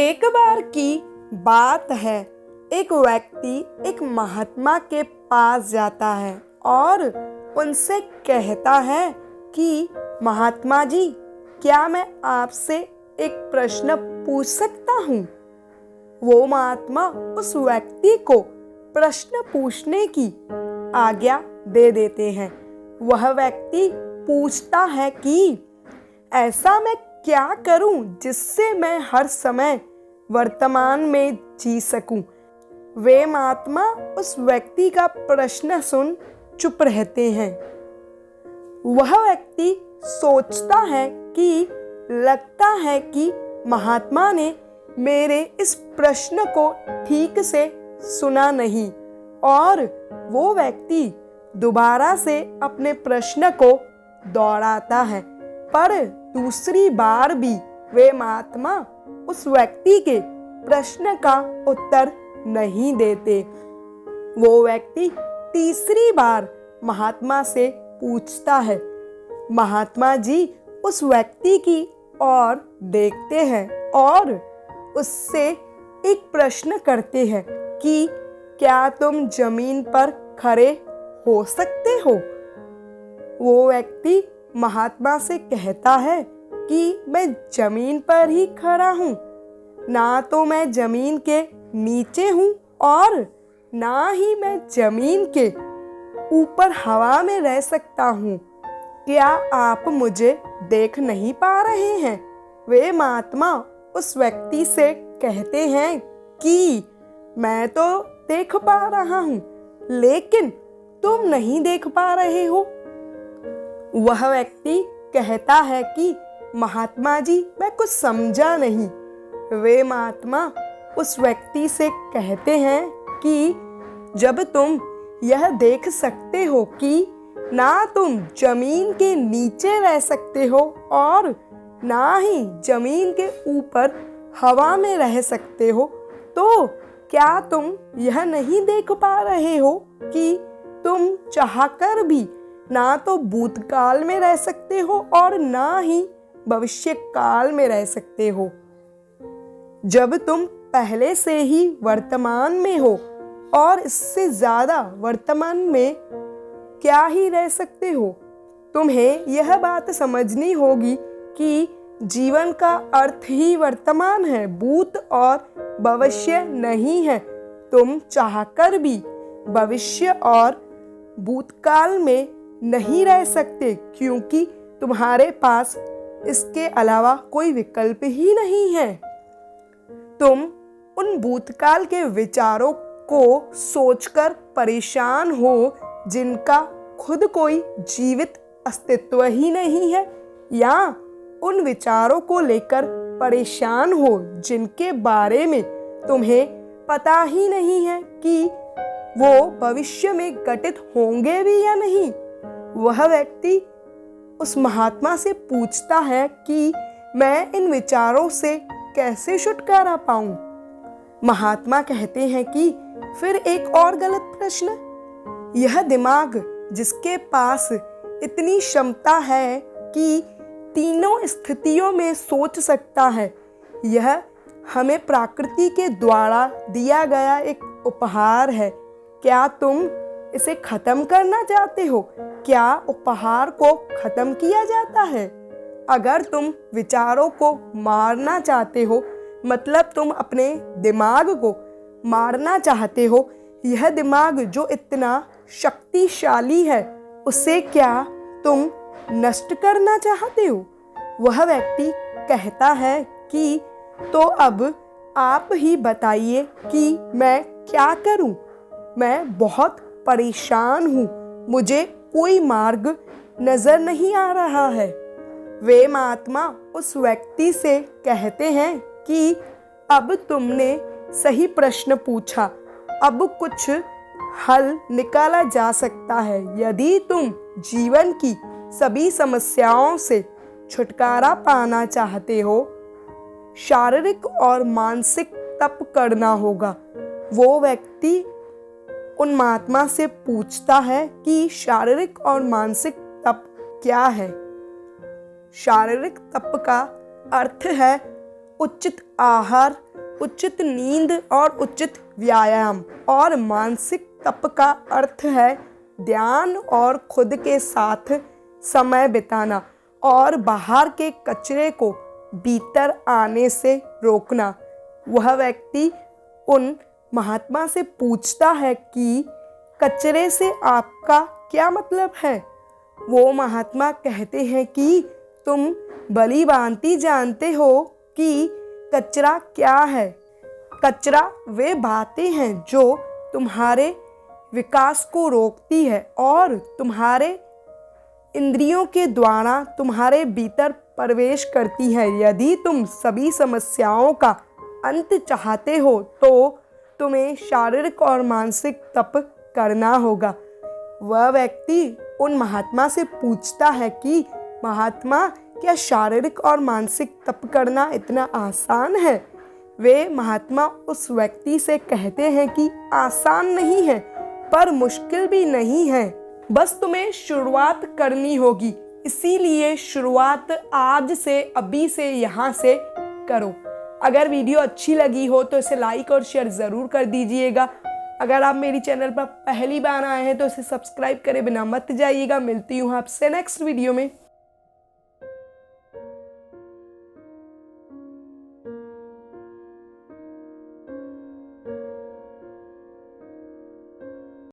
एक बार की बात है, एक व्यक्ति एक महात्मा के पास जाता है और उनसे कहता है कि महात्मा जी, क्या मैं आपसे एक प्रश्न पूछ सकता हूँ। वो महात्मा उस व्यक्ति को प्रश्न पूछने की आज्ञा दे देते हैं। वह व्यक्ति पूछता है कि ऐसा मैं क्या करूं जिससे मैं हर समय वर्तमान में जी सकूं। वे महात्मा उस व्यक्ति का प्रश्न सुन चुप रहते हैं। वह व्यक्ति सोचता है कि लगता है कि महात्मा ने मेरे इस प्रश्न को ठीक से सुना नहीं, और वो व्यक्ति दोबारा से अपने प्रश्न को दोहराता है। पर दूसरी बार भी वे महात्मा उस व्यक्ति के प्रश्न का उत्तर नहीं देते। वो व्यक्ति तीसरी बार महात्मा से पूछता है। महात्मा जी उस व्यक्ति की ओर देखते हैं और उससे एक प्रश्न करते हैं कि क्या तुम जमीन पर खड़े हो सकते हो। वो व्यक्ति महात्मा से कहता है कि मैं जमीन पर ही खड़ा हूँ, ना तो मैं जमीन के नीचे हूँ और ना ही मैं जमीन के ऊपर हवा में रह सकता हूँ। क्या आप मुझे देख नहीं पा रहे हैं। वे महात्मा उस व्यक्ति से कहते हैं कि मैं तो देख पा रहा हूँ, लेकिन तुम नहीं देख पा रहे हो। वह व्यक्ति कहता है कि महात्मा जी, मैं कुछ समझा नहीं। वे महात्मा उस व्यक्ति से कहते हैं कि जब तुम यह देख सकते हो कि ना तुम जमीन के नीचे रह सकते हो और ना ही जमीन के ऊपर हवा में रह सकते हो, तो क्या तुम यह नहीं देख पा रहे हो कि तुम चाहकर भी ना तो भूतकाल में रह सकते हो और ना ही भविष्य काल में रह सकते हो। जब तुम पहले से ही वर्तमान में हो और इससे ज्यादा वर्तमान में क्या ही रह सकते हो। तुम्हें यह बात समझनी होगी कि जीवन का अर्थ ही वर्तमान है, भूत और भविष्य नहीं है। तुम चाहकर भी भविष्य और भूतकाल में नहीं रह सकते, क्योंकि तुम्हारे पास इसके अलावा कोई विकल्प ही नहीं है। तुम उन भूतकाल के विचारों को सोचकर परेशान हो जिनका खुद कोई जीवित अस्तित्व ही नहीं है, या उन विचारों को लेकर परेशान हो जिनके बारे में तुम्हें पता ही नहीं है कि वो भविष्य में घटित होंगे भी या नहीं। वह व्यक्ति उस महात्मा से पूछता है कि मैं इन विचारों से कैसे छुटकारा पाऊं। महात्मा कहते हैं कि फिर एक और गलत प्रश्न। यह दिमाग जिसके पास इतनी क्षमता है कि तीनों स्थितियों में सोच सकता है, यह हमें प्रकृति के द्वारा दिया गया एक उपहार है। क्या तुम इसे खत्म करना चाहते हो। क्या उपहार को खत्म किया जाता है। अगर तुम विचारों को मारना चाहते हो, मतलब तुम अपने दिमाग को मारना चाहते हो। यह दिमाग जो इतना शक्तिशाली है, उसे क्या तुम नष्ट करना चाहते हो। वह व्यक्ति कहता है कि तो अब आप ही बताइए कि मैं क्या करूं। मैं बहुत परेशान हूँ, मुझे कोई मार्ग नजर नहीं आ रहा है। वे महात्मा उस व्यक्ति से कहते हैं कि अब तुमने सही प्रश्न पूछा, अब कुछ हल निकाला जा सकता है। यदि तुम जीवन की सभी समस्याओं से छुटकारा पाना चाहते हो, शारीरिक और मानसिक तप करना होगा। वो व्यक्ति उन महात्मा से पूछता है कि शारीरिक और मानसिक तप क्या है। शारीरिक तप का अर्थ है उचित आहार, उचित नींद और उचित व्यायाम। और मानसिक तप का अर्थ है ध्यान और खुद के साथ समय बिताना और बाहर के कचरे को भीतर आने से रोकना। वह व्यक्ति उन महात्मा से पूछता है कि कचरे से आपका क्या मतलब है। वो महात्मा कहते हैं कि तुम भली भांति जानते हो कि कचरा क्या है। कचरा वे बातें हैं जो तुम्हारे विकास को रोकती है और तुम्हारे इंद्रियों के द्वारा तुम्हारे भीतर प्रवेश करती है। यदि तुम सभी समस्याओं का अंत चाहते हो तो तुम्हें शारीरिक और मानसिक तप करना होगा। वह व्यक्ति उन महात्मा से पूछता है कि महात्मा, क्या शारीरिक और मानसिक तप करना इतना आसान है? वे महात्मा उस व्यक्ति से कहते हैं कि आसान नहीं है पर मुश्किल भी नहीं है, बस तुम्हें शुरुआत करनी होगी। इसीलिए शुरुआत आज से, अभी से, यहाँ से करो। अगर वीडियो अच्छी लगी हो तो इसे लाइक और शेयर ज़रूर कर दीजिएगा। अगर आप मेरी चैनल पर पहली बार आए हैं तो इसे सब्सक्राइब करे बिना मत जाइएगा। मिलती हूँ आपसे नेक्स्ट वीडियो में।